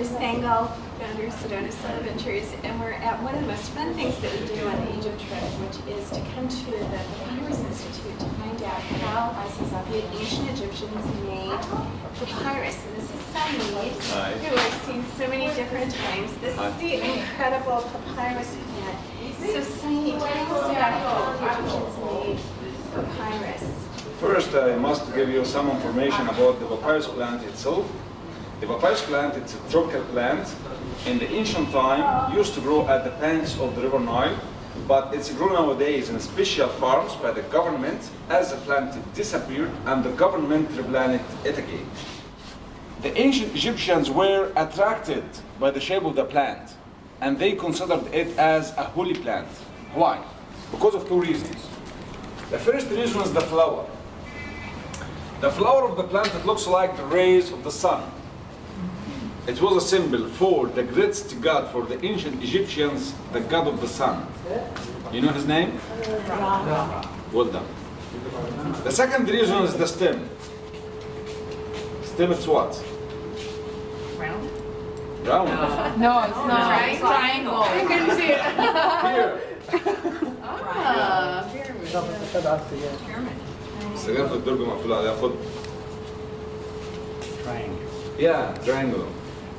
Debra Stangl, founder of Sedona Soul Adventures, and we're at one of the most fun things that we do on the Egypt trip, which is to come to the Papyrus Institute to find out how the ancient Egyptians made papyrus. And this is Saeed, who I've seen so many different times. This is the incredible papyrus plant. So Saeed, tell us about how the Egyptians made papyrus. First, I must give you some information about the papyrus plant itself. The papyrus plant, it's a tropical plant. In the ancient time, used to grow at the banks of the river Nile, but it's grown nowadays in special farms by the government as the plant disappeared and the government replanted it again. The ancient Egyptians were attracted by the shape of the plant, and they considered it as a holy plant. Why? Because of two reasons. The first reason is the flower. The flower of the plant, it looks like the rays of the sun. It was a symbol for the greatest god for the ancient Egyptians, the god of the sun. You know his name? Ra. Well done. The second reason is the stem. Stem, it's what? Round? Round. No, it's not. It's triangle. I couldn't see it. Here. السجاير في الدرج مقفول عليها خد. Triangle. Yeah, triangle.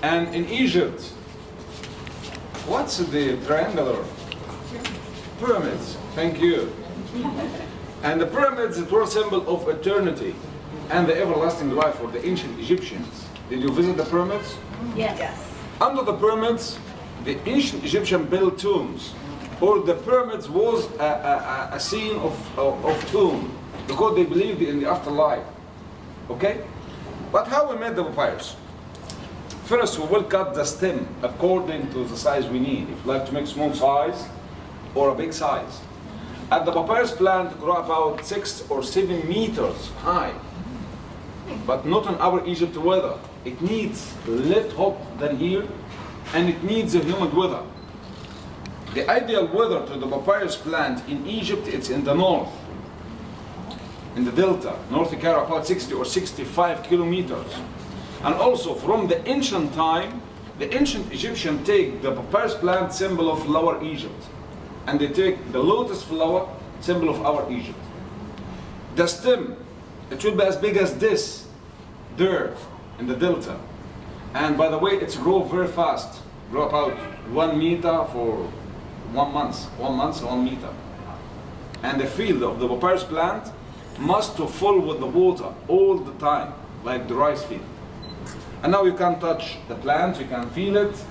And in Egypt, what's the triangular? Pyramids. Thank you. And the pyramids, it was a symbol of eternity and the everlasting life for the ancient Egyptians. Did you visit the pyramids? Yes. Under the pyramids, the ancient Egyptian built tombs, or the pyramids was a scene of tomb, because they believed in the afterlife. Okay? But how we made the papyrus? First, we will cut the stem according to the size we need. If you like to make small size or a big size. And the papyrus plant grow about 6 or 7 meters high. But not in our Egypt weather. It needs less hot than here, and it needs a humid weather. The ideal weather to the papyrus plant in Egypt, it's in the north, in the delta, North Cairo, about 60 or 65 kilometers. And also from the ancient time, the ancient Egyptians take the papyrus plant, symbol of Lower Egypt, and they take the lotus flower, symbol of our Egypt. The stem, it will be as big as this, there, in the delta. And by the way, it's grow very fast, grow about 1 meter for 1 month, 1 meter. And the field of the papyrus plant must to full with the water all the time, like the rice field. And now you can touch the plant, you can feel it.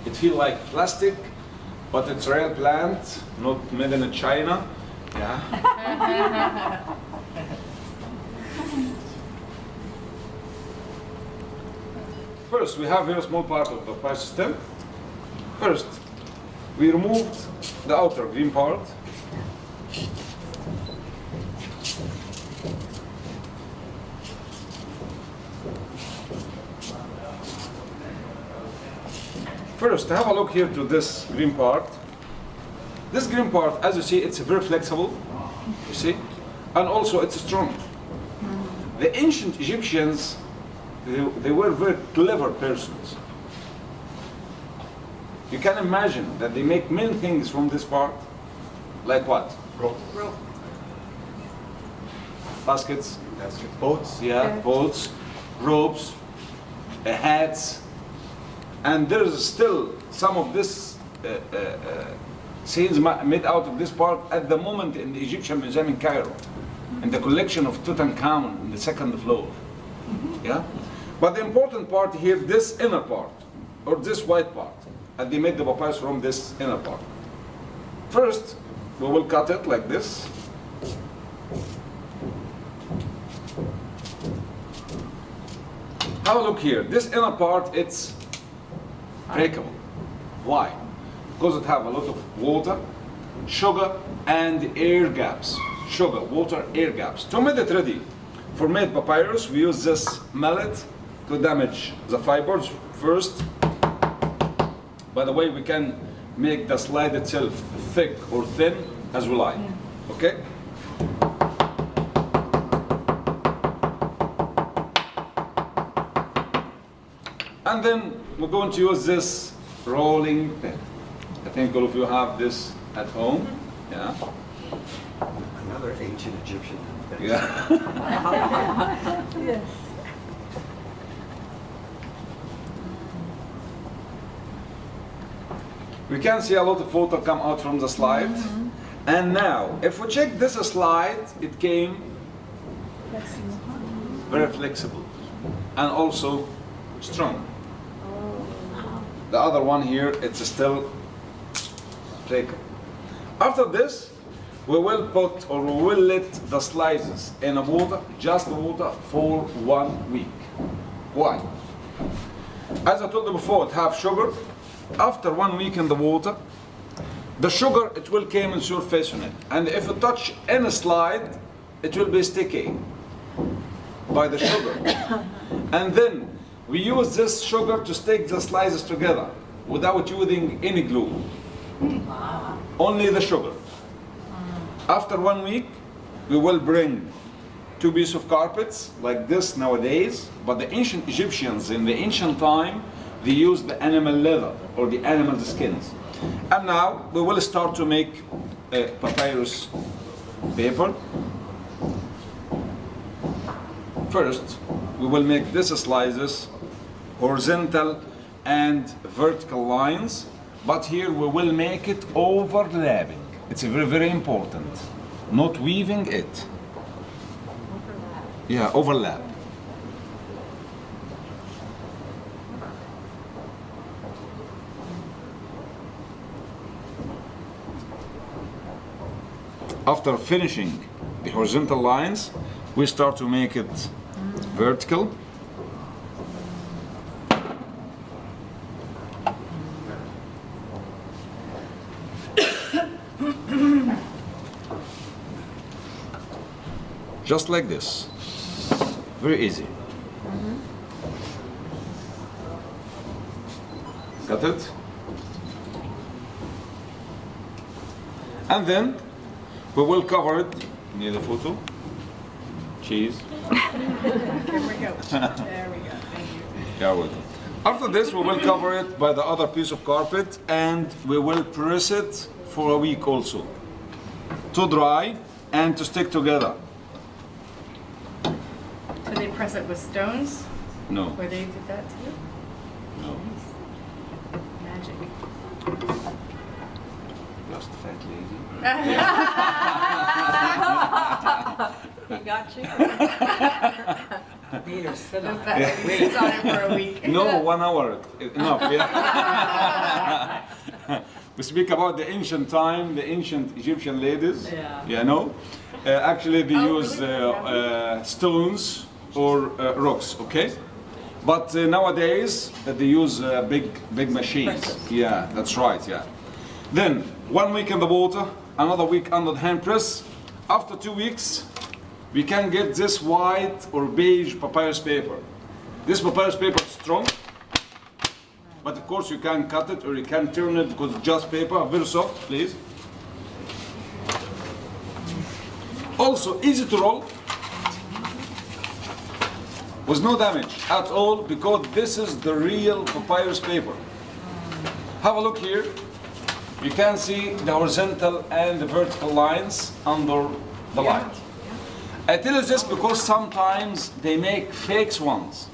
It feels like plastic, but it's a real plant, not made in China. Yeah. First, we have here a small part of the papyrus stem. First, we removed the outer green part. First, have a look here to this green part. This green part, as you see, it's very flexible, you see, and also it's strong. The ancient Egyptians, they were very clever persons. You can imagine that they make many things from this part, like what? Rope. Baskets, Boats. yeah, boats, ropes, hats. And there's still some of this scenes made out of this part at the moment in the Egyptian Museum in Cairo, in the collection of Tutankhamun in the 2nd floor. Yeah? But the important part here, this inner part, or this white part, and they made the papyrus from this inner part. First, we will cut it like this. Have a look here. This inner part, it's breakable. Why? Because it have a lot of water, sugar, and air gaps. Sugar, water, air gaps. To make it ready for made papyrus, we use this mallet to damage the fibers first. By the way, we can make the slide itself thick or thin as we like. Okay? And then we're going to use this rolling pin. I think all of you have this at home. Yeah. Another ancient Egyptian invention. Yeah. Yes. We can see a lot of water come out from the slide. And now, if we check this slide, it came very flexible and also strong. The other one here, it's still breakable. After this, we will put or we will let the slices in the water, just the water, for 1 week. Why? As I told you before, it have sugar. After 1 week in the water, the sugar, it will come and surface on it. And if you touch any slide, it will be sticky by the sugar. And then we use this sugar to stick the slices together without using any glue. Only the sugar. After 1 week, we will bring 2 pieces of carpets like this nowadays, but the ancient Egyptians in the ancient time, they used the animal leather or the animal skins. And now we will start to make papyrus paper. First, we will make these slices horizontal and vertical lines, but here we will make it overlapping. It's very, very important. Not weaving it. Yeah, overlap. After finishing the horizontal lines, we start to make it vertical. Just like this. Very easy. Got it? And then we will cover it. Need a photo? Cheese. Here we go. There we go. Thank you. Yeah, welcome. After this, we will cover it by the other piece of carpet and we will press it for a week also to dry and to stick together. So they press it with stones? No. Where they did that too? No. Magic. Just fat lady. He got you. Peter, sit on That lady sits on it for a week. No, 1 hour. Enough, yeah. We speak about the ancient time, the ancient Egyptian ladies. Yeah. You know? Actually, they Oh, use really? stones or rocks, okay? But nowadays, they use big machines. Yeah, that's right, yeah. Then, 1 week in the water, another week under the hand press. After 2 weeks, we can get this white or beige papyrus paper. This papyrus paper is strong, but of course you can cut it or you can turn it because it's just paper, very soft, please. Also easy to roll, with no damage at all, because this is the real papyrus paper. Have a look here. You can see the horizontal and the vertical lines under the light. I tell you this because sometimes they make fake ones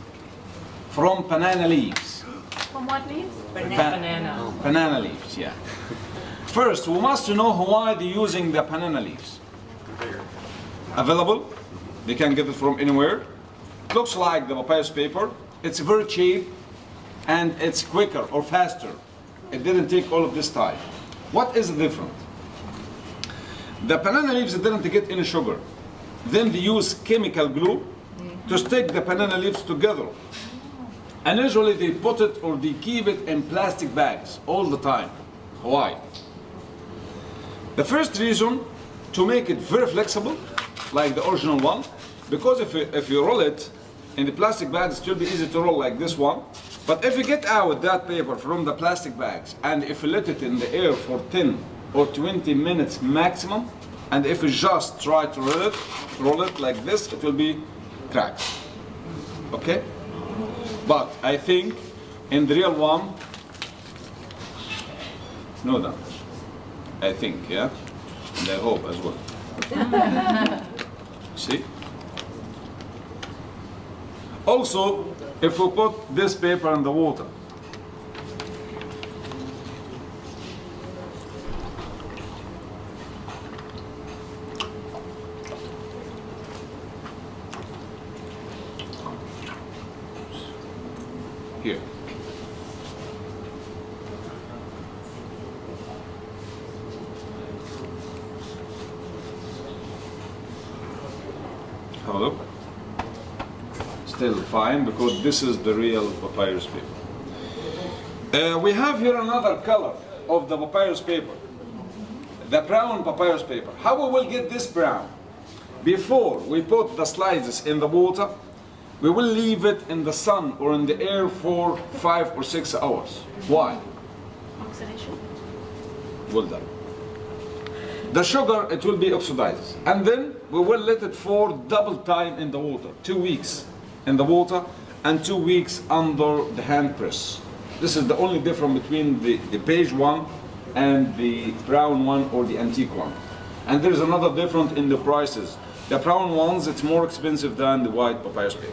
from banana leaves. From what leaves? Banana. Banana leaves, yeah. First, we must know why they're using the banana leaves. Available, they can get it from anywhere. Looks like the papyrus paper. It's very cheap and it's quicker or faster. It didn't take all of this time. What is the difference? The banana leaves didn't get any sugar. Then they use chemical glue to stick the banana leaves together. And usually they put it or they keep it in plastic bags all the time. Why? The first reason, to make it very flexible, like the original one, because if you roll it in the plastic bags, it will be easy to roll like this one. But if you get out that paper from the plastic bags and if you let it in the air for 10 or 20 minutes maximum, and if you just try to roll it like this, it will be cracked. Okay? But I think In the real one, no damage. I think, yeah? And I hope as well. See? Also, if we put this paper in the water, here. Have a look. Still fine, because this is the real papyrus paper. We have here another color of the papyrus paper, the brown papyrus paper. How we will get this brown? Before we put the slices in the water, we will leave it in the sun or in the air for 5 or 6 hours. Why? Oxidation. Well done. The sugar, it will be oxidized. And then we will let it for double time in the water. 2 weeks in the water and 2 weeks under the hand press. This is the only difference between the beige one and the brown one or the antique one. And there's another difference in the prices. The brown ones, it's more expensive than the white papyrus paper.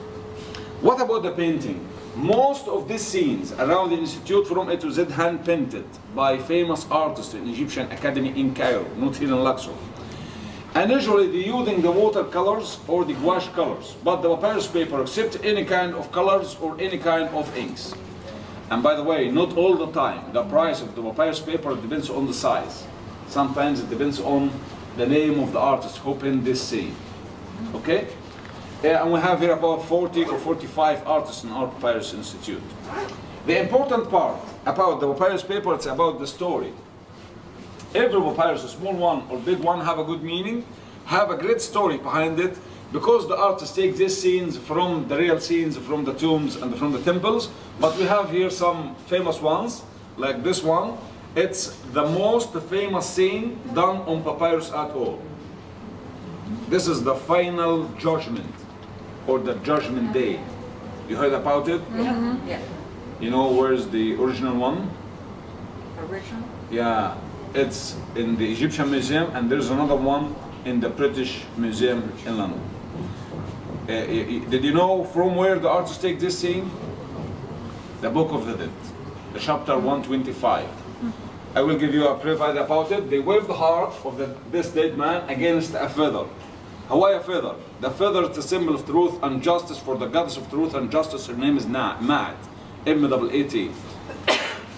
What about the painting? Most of these scenes around the institute from A to Z hand painted by famous artists in Egyptian Academy in Cairo, not here in Luxor. And usually they're using the watercolors or the gouache colors, but the papyrus paper accepts any kind of colors or any kind of inks. And by the way, not all the time. The price of the papyrus paper depends on the size. Sometimes it depends on the name of the artist who painted this scene. Okay? And we have here about 40 or 45 artists in our Papyrus Institute. The important part about the papyrus paper, it's about the story. Every papyrus, a small one or big one, have a good meaning, have a great story behind it, because the artists take these scenes from the real scenes, from the tombs and from the temples. But we have here some famous ones, like this one. It's the most famous scene done on papyrus at all. This is the final judgment, or the judgment day. You heard about it? Mm-hmm. Yeah. You know where's the original one? Original? Yeah, it's in the Egyptian Museum, and there's another one in the British Museum in London. Did you know from where the artists take this scene? The Book of the Dead, the chapter 125. I will give you a brief idea about it. They wave the heart of this dead man against a feather. Why a feather? The feather is a symbol of truth and justice for the goddess of truth and justice. Her name is Ma'at, M-A-A-T.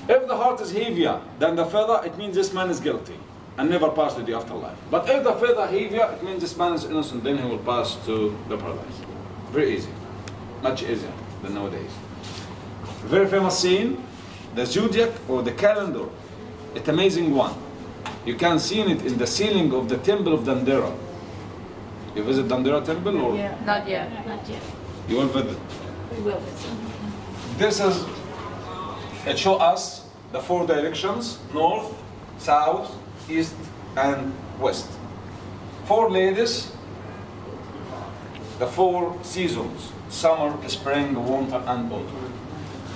If the heart is heavier than the feather, it means this man is guilty and never pass to the afterlife. But if the feather heavier, it means this man is innocent, then he will pass to the paradise. Very easy, much easier than nowadays. Very famous scene, the zodiac or the calendar. It's an amazing one. You can see it in the ceiling of the temple of Dendara. You visit Dendara temple or? Yeah. Not yet. Not yet. You will visit. We will visit. This is, it shows us the 4 directions, north, south, east, and west. 4 ladies, the 4 seasons, summer, spring, winter, and autumn.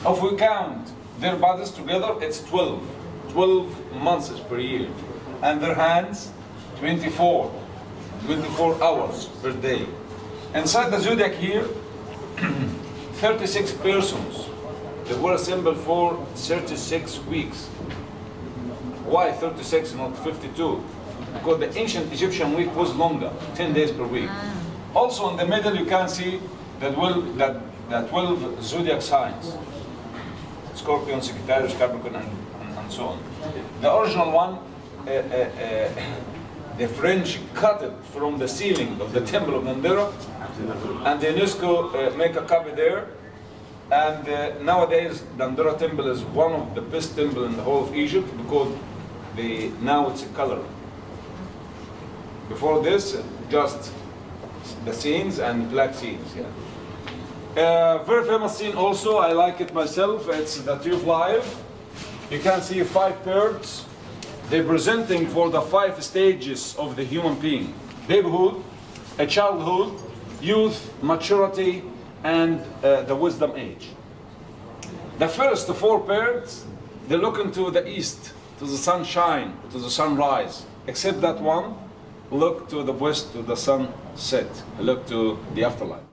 If we count their bodies together, it's 12 months per year. And their hands, 24 hours per day. Inside the zodiac here, 36 persons. They were assembled for 36 weeks. Why 36, not 52? Because the ancient Egyptian week was longer, 10 days per week. Also in the middle you can see the 12 zodiac signs. Scorpion, Sagittarius, Capricorn, and so on. The original one, the French cut it from the ceiling of the temple of Dendara, and the UNESCO make a copy there. And nowadays, Dendara temple is one of the best temples in the whole of Egypt, because now it's a color. Before this, just the scenes and black scenes. Yeah. Very famous scene also, I like it myself, it's the Tree of Life. You can see 5 birds. They're presenting for the 5 stages of the human being. Babyhood, childhood, youth, maturity, and the wisdom age. The first four birds, they look into the east, to the sunshine, to the sunrise. Except that one, look to the west, to the sunset, look to the afterlife.